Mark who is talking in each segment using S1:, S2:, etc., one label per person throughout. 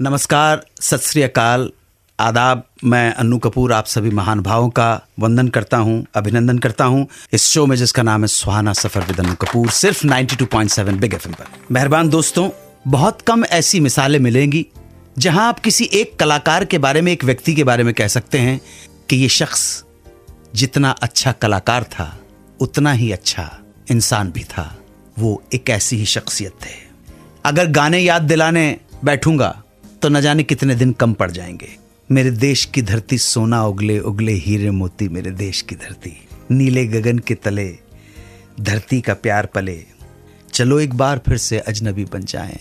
S1: नमस्कार, सत श्री अकाल, आदाब। मैं अन्नू कपूर आप सभी महान भावों का वंदन करता हूं, अभिनंदन करता हूं इस शो में जिसका नाम है सुहाना सफर विद अन्नू कपूर, सिर्फ 92.7 बिग एफएम पर। मेहरबान दोस्तों, बहुत कम ऐसी मिसालें मिलेंगी जहां आप किसी एक कलाकार के बारे में, एक व्यक्ति के बारे में कह सकते हैं कि ये शख्स जितना अच्छा कलाकार था उतना ही अच्छा इंसान भी था। वो एक ऐसी ही शख्सियत थे। अगर गाने याद दिलाने बैठूंगा तो न जाने कितने दिन कम पड़ जाएंगे। मेरे देश की धरती सोना उगले उगले हीरे मोती, मेरे देश की धरती नीले गगन के तले, धरती का प्यार पले, चलो एक बार फिर से अजनबी बन जाएं।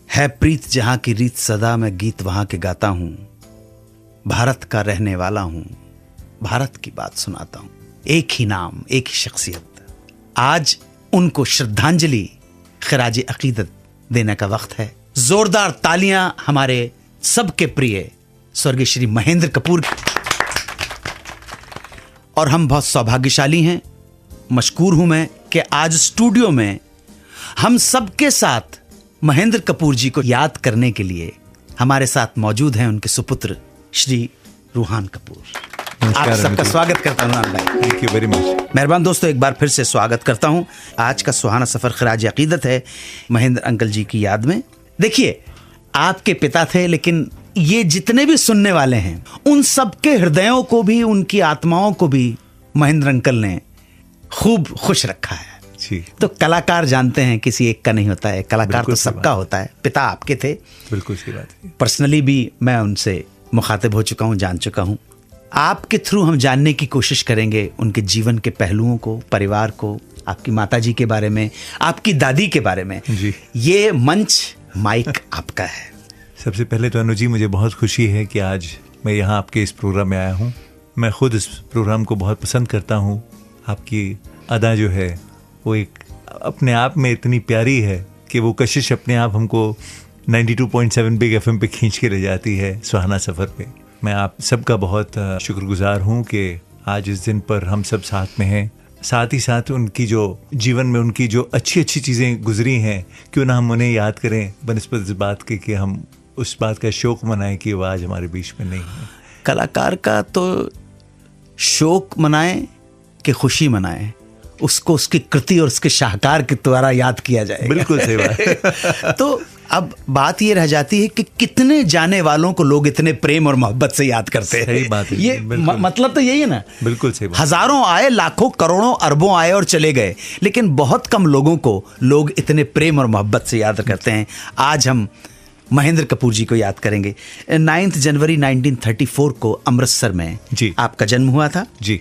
S1: है प्रीत जहां की रीत सदा, मैं गीत वहां के गाता हूं। भारत का रहने वाला हूं, भारत की बात सुनाता हूं। एक ही नाम, एक ही शख्सियत। आज उनको श्रद्धांजलि, खिराज अकीदत देने का वक्त है। जोरदार तालियां हमारे सबके प्रिय स्वर्गीय श्री महेंद्र कपूर। और हम बहुत सौभाग्यशाली हैं, मशकूर हूं मैं कि आज स्टूडियो में हम सबके साथ महेंद्र कपूर जी को याद करने के लिए हमारे साथ मौजूद हैं उनके सुपुत्र श्री रूहान कपूर। आप सबका स्वागत करता हूं भाई।
S2: Thank you very much.
S1: मेहरबान दोस्तों, एक बार फिर से स्वागत करता हूं। आज का सुहाना सफर खिराज अकीदत है महेंद्र अंकल जी की याद में। देखिए, आपके पिता थे, लेकिन ये जितने भी सुनने वाले हैं उन सबके हृदयों को भी, उनकी आत्माओं को भी महेंद्र अंकल ने खूब खुश रखा है
S2: जी।
S1: तो कलाकार जानते हैं किसी एक का नहीं होता है, कलाकार तो सबका होता है। पिता आपके थे,
S2: बिल्कुल सही बात है।
S1: पर्सनली भी मैं उनसे मुखातिब हो चुका हूं, जान चुका हूं। आपके थ्रू हम जानने की कोशिश करेंगे उनके जीवन के पहलुओं को, परिवार को, आपकी माताजी के बारे में, आपकी दादी के बारे में
S2: जी।
S1: ये मंच, माइक आपका है।
S2: सबसे पहले तो अनु जी, मुझे बहुत खुशी है कि आज मैं यहाँ आपके इस प्रोग्राम में आया हूँ। मैं खुद इस प्रोग्राम को बहुत पसंद करता हूँ। आपकी अदा जो है वो एक अपने आप में इतनी प्यारी है कि वो कशिश अपने आप हमको 92.7 बिग एफएम पे खींच के ले जाती है, सुहाना सफ़र पे। मैं आप सबका बहुत शुक्रगुजार हूँ कि आज इस दिन पर हम सब साथ में हैं। साथ ही साथ उनकी जो जीवन में उनकी जो अच्छी अच्छी चीज़ें गुजरी हैं, क्यों ना हम उन्हें याद करें, बनस्पत इस बात के कि हम उस बात का शोक मनाएं कि वो आज हमारे बीच में नहीं है।
S1: कलाकार का तो शोक मनाएं कि खुशी मनाएं, उसको उसकी कृति और उसके शाहकार के द्वारा याद किया जाए।
S2: बिल्कुल सही बात।
S1: तो अब बात ये रह जाती है कि कितने जाने वालों को लोग इतने प्रेम और मोहब्बत से याद करते हैं।
S2: सही बात है,
S1: ये मतलब तो यही है ना।
S2: बिल्कुल सही बात।
S1: हजारों आए, लाखों, करोड़ों, अरबों आए और चले गए, लेकिन बहुत कम लोगों को लोग इतने प्रेम और मोहब्बत से याद करते हैं। आज हम महेंद्र कपूर जी को याद करेंगे। 9 जनवरी 1934 को अमृतसर में
S2: जी
S1: आपका जन्म हुआ था जी।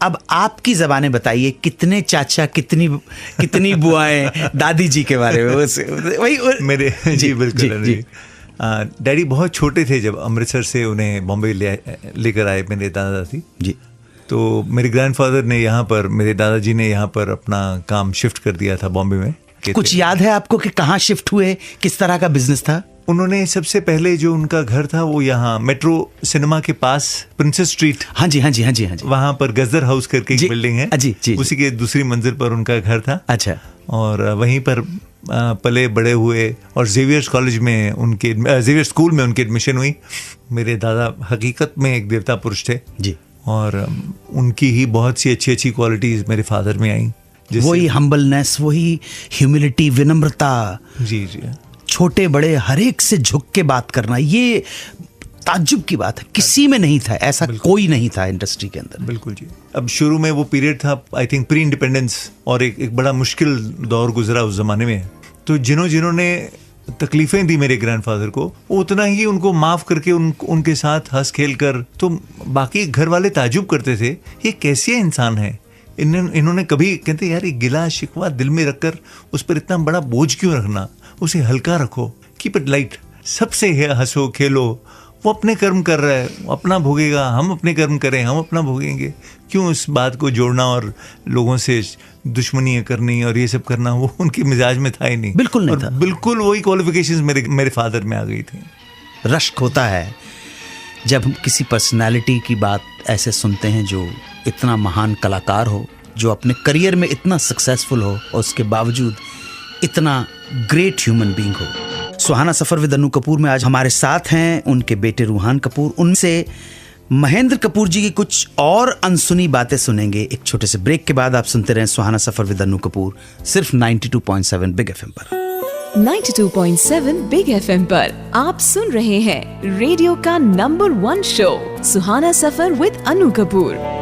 S1: अब आपकी ज़बानें बताइए, कितने चाचा, कितनी बुआएं, दादी जी के बारे में वही
S2: मेरे जी बिल्कुल जी। डैडी बहुत छोटे थे जब अमृतसर से उन्हें बॉम्बे लेकर आए मेरे दादाजी जी। तो मेरे ग्रैंडफादर ने यहाँ पर, मेरे दादाजी ने यहाँ पर अपना काम शिफ्ट कर दिया था बॉम्बे में।
S1: कुछ याद है आपको कि कहाँ शिफ्ट हुए, किस तरह का बिजनेस था?
S2: उन्होंने सबसे पहले जो उनका घर था वो यहाँ मेट्रो सिनेमा के पास प्रिंसेस स्ट्रीट,
S1: हाँ जी हाँ जी हाँ जी हाँ जी,
S2: वहाँ पर गजर हाउस करके एक बिल्डिंग है
S1: जी, जी,
S2: उसी के दूसरी मंजिल पर उनका घर था।
S1: अच्छा।
S2: और वहीं पर पले बड़े हुए और जेवियर्स कॉलेज में उनके, जेवियर्स स्कूल में उनकी एडमिशन हुई। मेरे दादा हकीकत में एक देवता पुरुष थे जी, और उनकी ही बहुत सी अच्छी अच्छी क्वालिटीज मेरे फादर में आई।
S1: वही हम्बलनेस, वही ह्यूमिलिटी, विनम्रता, जी जी, छोटे बड़े हर एक से झुक के बात करना, ये ताज्जुब की बात है, किसी में नहीं था ऐसा, कोई नहीं था इंडस्ट्री के अंदर।
S2: बिल्कुल जी। अब शुरू में वो पीरियड था, आई थिंक प्री इंडिपेंडेंस, और एक बड़ा मुश्किल दौर गुजरा उस जमाने में। तो जिन्होंने तकलीफें दी मेरे ग्रैंडफादर को, उतना ही उनको माफ करके उनके साथ हंस खेल कर, तो बाकी घर वाले ताज्जुब करते थे, ये कैसे इंसान है। इन्होंने कभी कहते यार ये गिला शिकवा दिल में रखकर उस पर इतना बड़ा बोझ क्यों रखना, उसे हल्का रखो, कीप इट लाइट, सबसे हंसो खेलो, वो अपने कर्म कर रहा है, वो अपना भोगेगा, हम अपने कर्म करें, हम अपना भोगेंगे, क्यों इस बात को जोड़ना और लोगों से दुश्मनी करनी और ये सब करना। वो उनके मिजाज में था ही नहीं,
S1: बिल्कुल नहीं था।
S2: बिल्कुल वही क्वालिफिकेशंस मेरे फादर में आ गई थी।
S1: रश्क होता है जब हम किसी पर्सनालिटी की बात ऐसे सुनते हैं जो इतना महान कलाकार हो, जो अपने करियर में इतना सक्सेसफुल हो और उसके बावजूद इतना ग्रेट ह्यूमन बीइंग हो। सुहाना सफर विद अनु कपूर में आज हमारे साथ हैं उनके बेटे रूहान कपूर। उनसे महेंद्र कपूर जी की कुछ और अनसुनी बातें सुनेंगे। एक छोटे से ब्रेक के बाद आप सुनते रहें सुहाना सफर विद अनु कपूर, सिर्फ 92.7 बिग एफएम पर।
S3: 92.7 बिग एफएम पर आप सुन रहे हैं रेडियो का number 1 show Suhana suffer with Anu Kapoor.